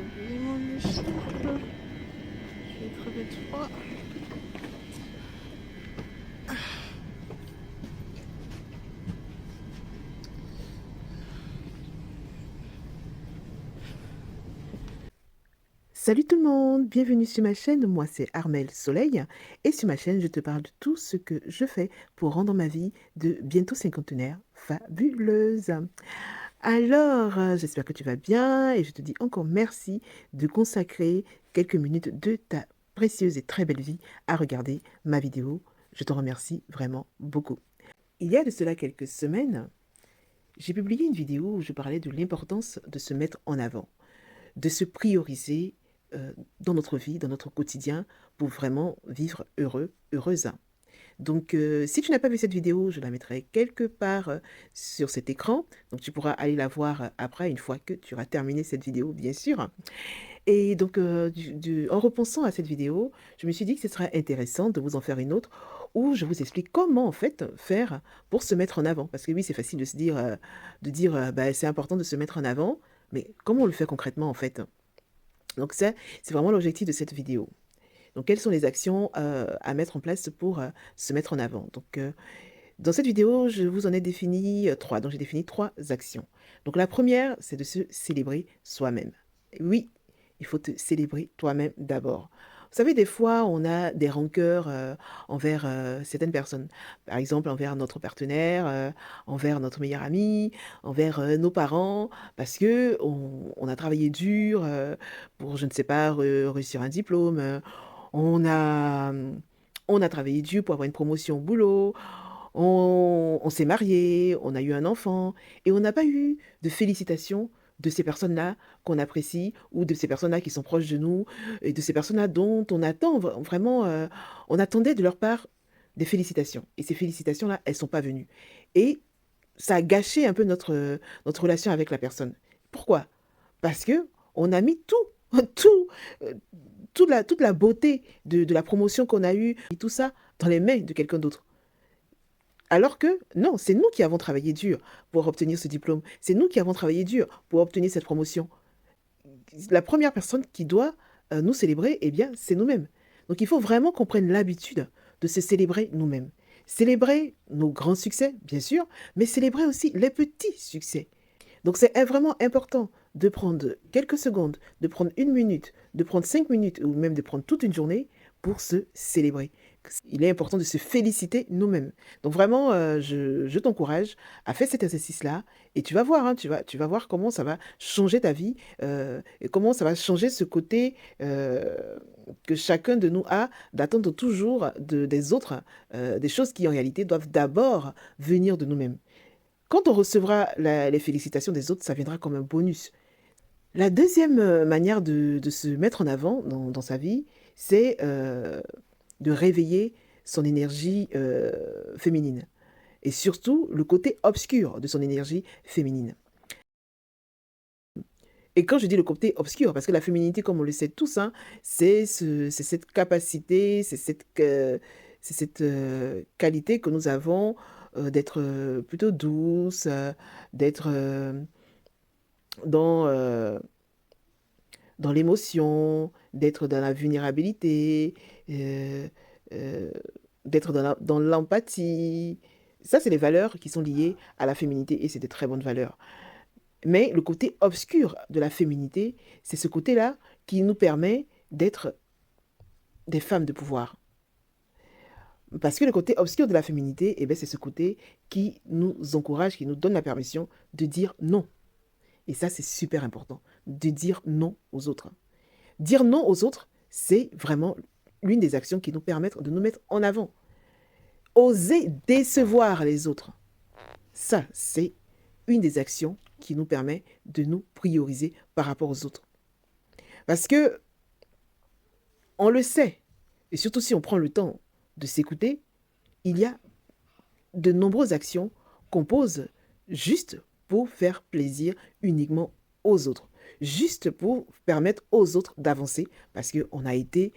oublié mon écharpe. Je vais crever de froid. Salut tout le monde, bienvenue sur ma chaîne, moi c'est Armelle Soleil et sur ma chaîne je te parle de tout ce que je fais pour rendre ma vie de bientôt cinquantenaire fabuleuse. Alors, j'espère que tu vas bien et je te dis encore merci de consacrer quelques minutes de ta précieuse et très belle vie à regarder ma vidéo. Je t'en remercie vraiment beaucoup. Il y a de cela quelques semaines, j'ai publié une vidéo où je parlais de l'importance de se mettre en avant, de se prioriser dans notre vie, dans notre quotidien, pour vraiment vivre heureux, heureuse. Donc, si tu n'as pas vu cette vidéo, je la mettrai quelque part sur cet écran. Donc, tu pourras aller la voir après, une fois que tu auras terminé cette vidéo, bien sûr. Et donc, en repensant à cette vidéo, je me suis dit que ce serait intéressant de vous en faire une autre où je vous explique comment, en fait, faire pour se mettre en avant. Parce que oui, c'est facile de se dire, bah, c'est important de se mettre en avant, mais comment on le fait concrètement, en fait? Donc ça, c'est vraiment l'objectif de cette vidéo. Donc quelles sont les actions à mettre en place pour se mettre en avant? Donc dans cette vidéo, je vous en ai défini 3. Donc j'ai défini 3 actions. Donc la première, c'est de se célébrer soi-même. Oui, il faut te célébrer toi-même d'abord. Vous savez, des fois, on a des rancœurs envers certaines personnes. Par exemple, envers notre partenaire, envers notre meilleur ami, envers nos parents, parce que on a travaillé dur pour, je ne sais pas, réussir un diplôme. On a, on a travaillé dur pour avoir une promotion au boulot. On s'est marié, on a eu un enfant, et on n'a pas eu de félicitations de ces personnes-là qu'on apprécie, ou de ces personnes-là qui sont proches de nous, et de ces personnes-là dont on attend vraiment, on attendait de leur part des félicitations. Et ces félicitations-là, elles ne sont pas venues. Et ça a gâché un peu notre relation avec la personne. Pourquoi? Parce que on a mis tout, tout, euh, toute la beauté de la promotion qu'on a eue, et tout ça, dans les mains de quelqu'un d'autre. Alors que non, c'est nous qui avons travaillé dur pour obtenir ce diplôme. C'est nous qui avons travaillé dur pour obtenir cette promotion. La première personne qui doit nous célébrer, eh bien, c'est nous-mêmes. Donc il faut vraiment qu'on prenne l'habitude de se célébrer nous-mêmes. Célébrer nos grands succès, bien sûr, mais célébrer aussi les petits succès. Donc c'est vraiment important de prendre quelques secondes, de prendre une minute, de prendre 5 minutes ou même de prendre toute une journée pour se célébrer. Il est important de se féliciter nous-mêmes. Donc vraiment, je t'encourage à faire cet exercice-là et tu vas voir, hein, tu vas voir comment ça va changer ta vie et comment ça va changer ce côté que chacun de nous a d'attendre toujours des autres, des choses qui en réalité doivent d'abord venir de nous-mêmes. Quand on recevra les félicitations des autres, ça viendra comme un bonus. La deuxième manière de se mettre en avant dans sa vie, c'est de réveiller son énergie féminine. Et surtout, le côté obscur de son énergie féminine. Et quand je dis le côté obscur, parce que la féminité, comme on le sait tous, hein, c'est cette capacité, c'est cette qualité que nous avons d'être plutôt douce, d'être dans, dans l'émotion, d'être dans la vulnérabilité, euh, euh, d'être dans l'empathie. Ça, c'est les valeurs qui sont liées à la féminité et c'est de très bonnes valeurs. Mais le côté obscur de la féminité, c'est ce côté-là qui nous permet d'être des femmes de pouvoir. Parce que le côté obscur de la féminité, eh ben, c'est ce côté qui nous encourage, qui nous donne la permission de dire non. Et ça, c'est super important, de dire non aux autres. Dire non aux autres, c'est vraiment l'une des actions qui nous permettent de nous mettre en avant. Oser décevoir les autres, ça, c'est une des actions qui nous permet de nous prioriser par rapport aux autres. Parce que on le sait, et surtout si on prend le temps de s'écouter, il y a de nombreuses actions qu'on pose juste pour faire plaisir uniquement aux autres, juste pour permettre aux autres d'avancer, parce qu'on a été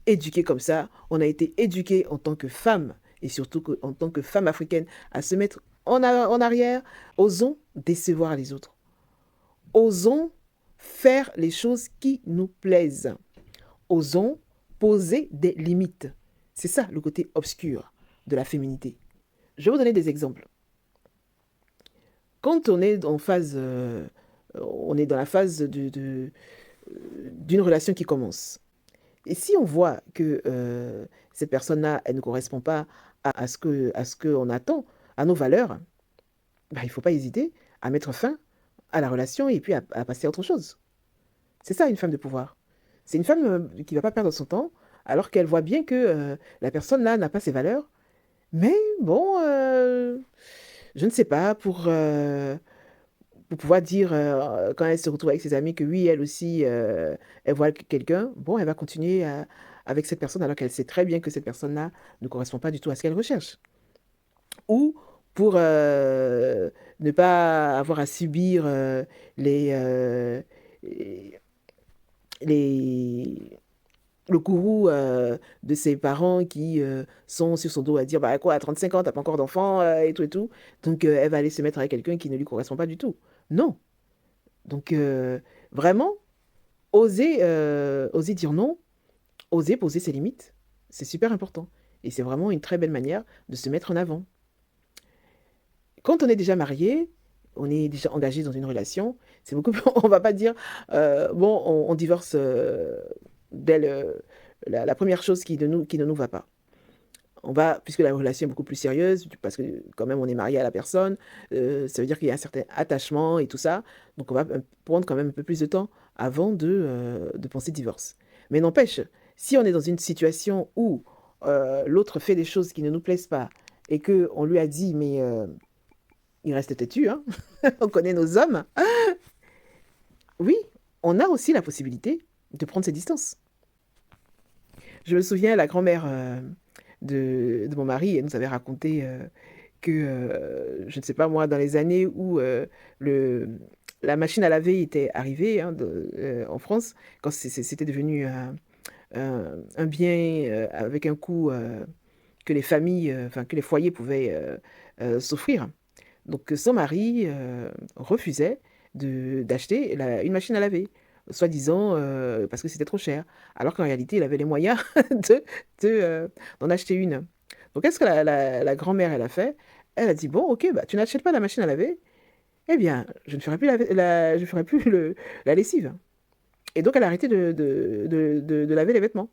éduqué comme ça, on a été éduqué en tant que femme, et surtout en tant que femme africaine, à se mettre en arrière. Osons décevoir les autres. Osons faire les choses qui nous plaisent. Osons poser des limites. C'est ça le côté obscur de la féminité. Je vais vous donner des exemples. Quand on est on est dans la phase d'une relation qui commence, et si on voit que cette personne-là, elle ne correspond pas à ce qu'on attend, à nos valeurs, bah, il ne faut pas hésiter à mettre fin à la relation et puis à passer à autre chose. C'est ça une femme de pouvoir. C'est une femme qui ne va pas perdre son temps alors qu'elle voit bien que la personne-là n'a pas ses valeurs. Mais bon, je ne sais pas, pour pouvoir dire, quand elle se retrouve avec ses amis que oui, elle aussi, elle voit quelqu'un, bon, elle va continuer avec cette personne alors qu'elle sait très bien que cette personne-là ne correspond pas du tout à ce qu'elle recherche. Ou pour ne pas avoir à subir les, les, le courroux de ses parents qui sont sur son dos à dire bah quoi, à 35 ans, t'as pas encore d'enfant et tout et tout. Donc elle va aller se mettre avec quelqu'un qui ne lui correspond pas du tout. Non. Donc vraiment, oser dire non, oser poser ses limites, c'est super important. Et c'est vraiment une très belle manière de se mettre en avant. Quand on est déjà marié, on est déjà engagé dans une relation, c'est beaucoup plus, on va pas dire bon, on divorce dès la première chose qui ne nous va pas. On va, puisque la relation est beaucoup plus sérieuse, parce que quand même on est marié à la personne, ça veut dire qu'il y a un certain attachement et tout ça, donc on va prendre quand même un peu plus de temps avant de penser divorce. Mais n'empêche, si on est dans une situation où l'autre fait des choses qui ne nous plaisent pas et qu'on lui a dit, mais il reste têtu, hein. On connaît nos hommes, oui, on a aussi la possibilité de prendre ses distances. Je me souviens, la grand-mère de mon mari, elle nous avait raconté que, je ne sais pas moi, dans les années où la machine à laver était arrivée hein, en France, quand c'était devenu un bien avec un coût que les familles, enfin que les foyers pouvaient s'offrir. Donc son mari refusait d'acheter une machine à laver, soi-disant parce que c'était trop cher, alors qu'en réalité il avait les moyens d'en acheter une. Donc qu'est-ce que la grand-mère elle a fait? Elle a dit bon ok bah tu n'achètes pas la machine à laver, eh bien je ne ferai plus je ferai plus la lessive. Et donc elle a arrêté de laver les vêtements.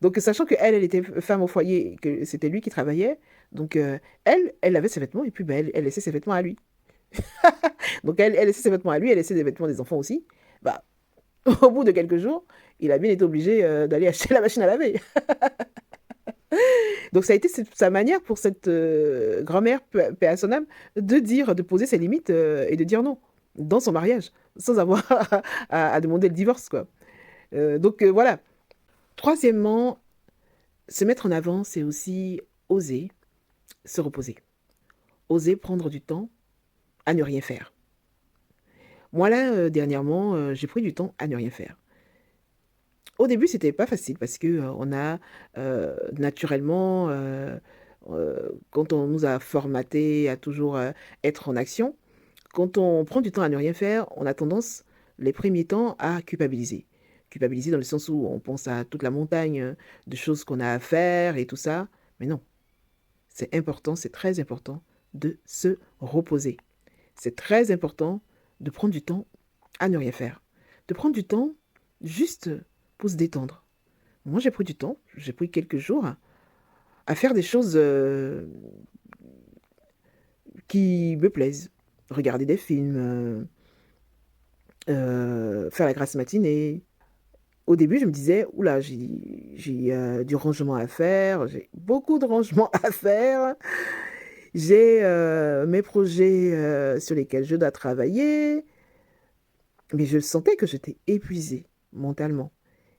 Donc, sachant elle était femme au foyer, que c'était lui qui travaillait, donc elle lavait ses vêtements et puis ben, elle laissait ses vêtements à lui. Donc, elle laissait ses vêtements à lui, elle laissait les vêtements des enfants aussi. Bah, au bout de quelques jours, il a bien été obligé d'aller acheter la machine à laver. Donc, ça a été sa manière pour cette grand-mère, paix à son âme, de poser ses limites et de dire non dans son mariage, sans avoir à demander le divorce, quoi. Donc, voilà. Troisièmement, se mettre en avant, c'est aussi oser se reposer. Oser prendre du temps à ne rien faire. Moi là, dernièrement, j'ai pris du temps à ne rien faire. Au début, c'était pas facile parce que, on a, naturellement, quand on nous a formatés à toujours, être en action, quand on prend du temps à ne rien faire, on a tendance, les premiers temps, à culpabiliser. Culpabiliser dans le sens où on pense à toute la montagne, de choses qu'on a à faire et tout ça, mais non. C'est important, c'est très important de se reposer. C'est très important de prendre du temps à ne rien faire. De prendre du temps juste pour se détendre. Moi, j'ai pris du temps, j'ai pris quelques jours à faire des choses qui me plaisent. Regarder des films, faire la grasse matinée. Au début, je me disais, oula, j'ai du rangement à faire, j'ai beaucoup de rangement à faire. J'ai mes projets sur lesquels je dois travailler, mais je sentais que j'étais épuisée mentalement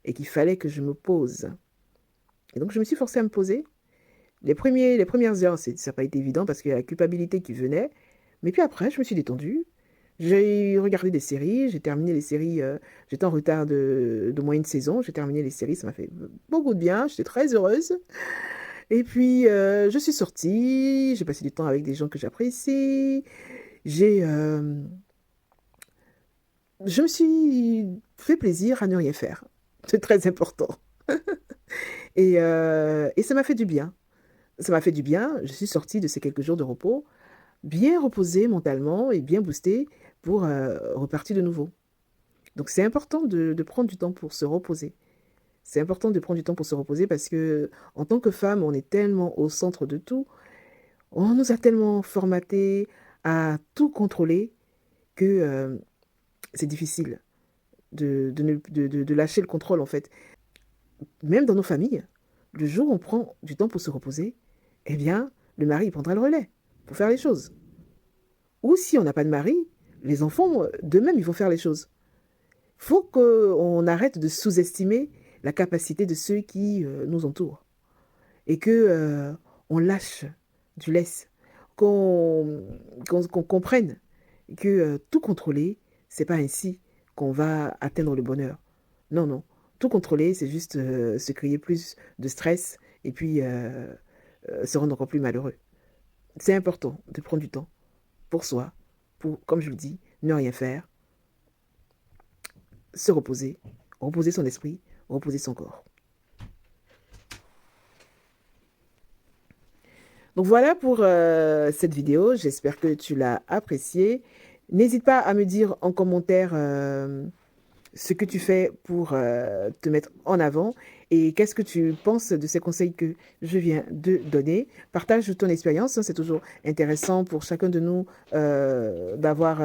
et qu'il fallait que je me pose. Et donc je me suis forcée à me poser. Les premières heures, ça n'a pas été évident parce qu'il y a la culpabilité qui venait, mais puis après, je me suis détendue. J'ai regardé des séries, j'ai terminé les séries, j'étais en retard de moyenne saison, j'ai terminé les séries, ça m'a fait beaucoup de bien, j'étais très heureuse. Et puis, je suis sortie, j'ai passé du temps avec des gens que j'apprécie. J'ai je me suis fait plaisir à ne rien faire. C'est très important. Et ça m'a fait du bien. Ça m'a fait du bien. Je suis sortie de ces quelques jours de repos, bien reposée mentalement et bien boostée pour repartir de nouveau. Donc c'est important de prendre du temps pour se reposer. C'est important de prendre du temps pour se reposer parce que en tant que femme, on est tellement au centre de tout. On nous a tellement formaté à tout contrôler que c'est difficile de lâcher le contrôle en fait. Même dans nos familles, le jour où on prend du temps pour se reposer, eh bien, le mari il prendra le relais pour faire les choses. Ou si on n'a pas de mari, les enfants, d'eux-mêmes, ils vont faire les choses. Il faut qu'on arrête de sous-estimer la capacité de ceux qui nous entourent. Et que on lâche du lest. Qu'on comprenne que tout contrôler, c'est pas ainsi qu'on va atteindre le bonheur. Non, non. Tout contrôler, c'est juste se créer plus de stress et puis se rendre encore plus malheureux. C'est important de prendre du temps pour soi, pour, comme je le dis, ne rien faire, se reposer, reposer son esprit, reposer son corps. Donc voilà pour cette vidéo, j'espère que tu l'as appréciée. N'hésite pas à me dire en commentaire ce que tu fais pour te mettre en avant et qu'est-ce que tu penses de ces conseils que je viens de donner. Partage ton expérience, hein, c'est toujours intéressant pour chacun de nous d'avoir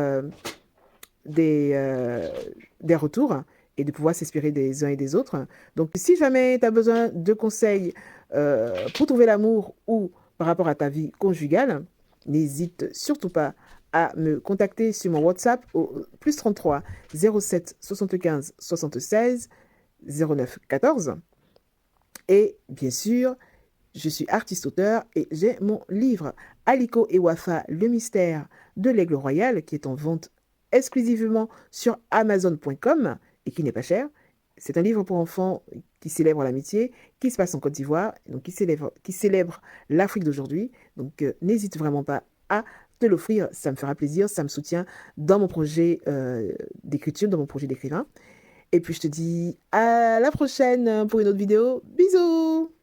des retours et de pouvoir s'inspirer des uns et des autres. Donc si jamais tu as besoin de conseils pour trouver l'amour ou par rapport à ta vie conjugale, n'hésite surtout pas à me contacter sur mon WhatsApp au +33 07 75 76 09 14. Et bien sûr, je suis artiste-auteur et j'ai mon livre Aliko et Wafa, le mystère de l'aigle royal qui est en vente exclusivement sur Amazon.com et qui n'est pas cher. C'est un livre pour enfants qui célèbre l'amitié, qui se passe en Côte d'Ivoire, donc qui célèbre l'Afrique d'aujourd'hui. Donc n'hésite vraiment pas à te l'offrir, ça me fera plaisir, ça me soutient dans mon projet d'écriture, dans mon projet d'écrivain. Et puis je te dis à la prochaine pour une autre vidéo. Bisous!